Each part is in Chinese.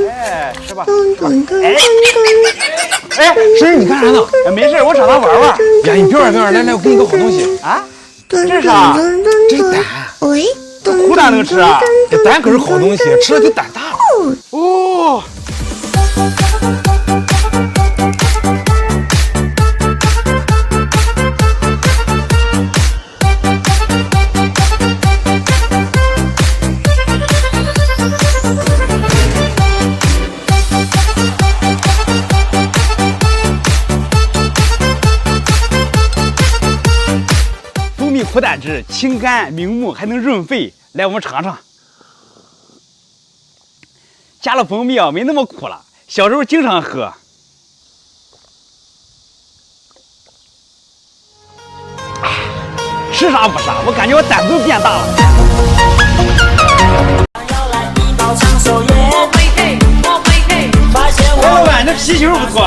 哎，吃吧。哎，婶儿，你干啥呢？没事，我找他玩玩。呀，你别玩，来，我给你个好东西啊！这是啥？这是蛋。这苦蛋能吃啊？这蛋可是好东西，吃了就蛋大了。哦。苦蛋汁清甘明目，还能润肺。来，我们尝尝。加了蜂蜜啊，没那么苦了。小时候经常喝。吃啥不啥，我感觉我胆子都变大了。老板，这皮球不错。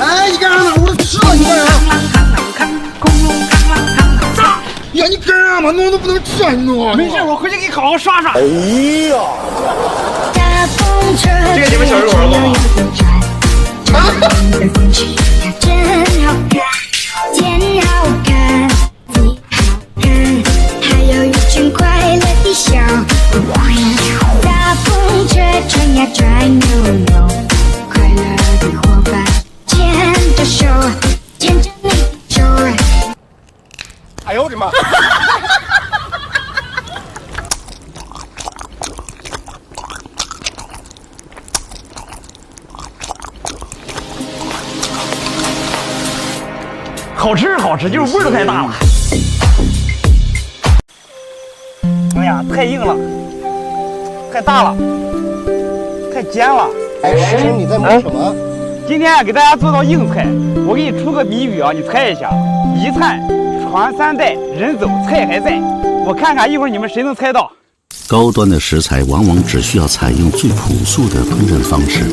哎，你干啥呢？我都吃了，你干啥？呀，你干啥嘛？弄都不能吃啊！你弄。没事，我回去给你好好刷刷。哎呀，这个你们小时候玩过吗？还有一群快乐的小伙，大风车转呀转悠悠，快乐的伙伴牵着手，牵着你的手。哎呦我的妈！好吃，好吃，就是味儿太大了。哎呀，太硬了，太大了，太尖了。哎，师兄你在忙什么？今天给大家做道硬菜，我给你出个谜语啊，你猜一下：一菜传三代，人走菜还在。我看看一会儿你们谁能猜到。高端的食材往往只需要采用最朴素的烹饪方式。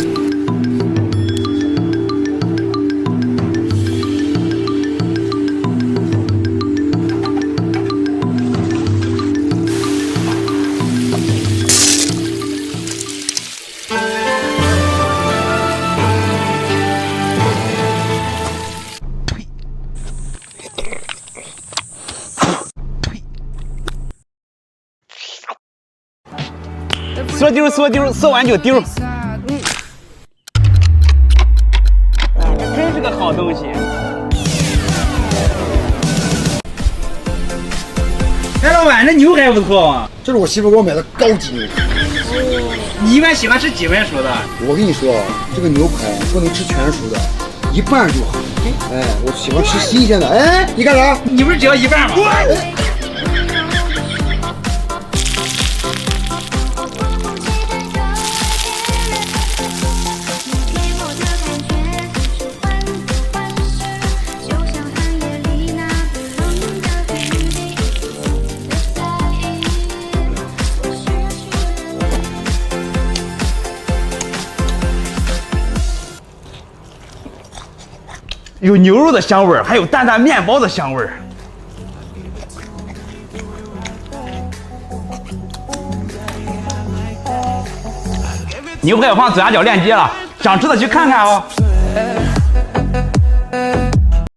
缩丢，缩丢，缩完就丢。这真是个好东西。哎，老板，这牛还不错啊。这是我媳妇给我买的高级牛排。你一般喜欢吃几分熟的？我跟你说，这个牛排不能吃全熟的，一半就好。哎，我喜欢吃新鲜的。哎，你干啥？你不是只要一半吗？有牛肉的香味儿，还有淡淡面包的香味儿。牛排我放左下角链接了，想吃的去看看哦。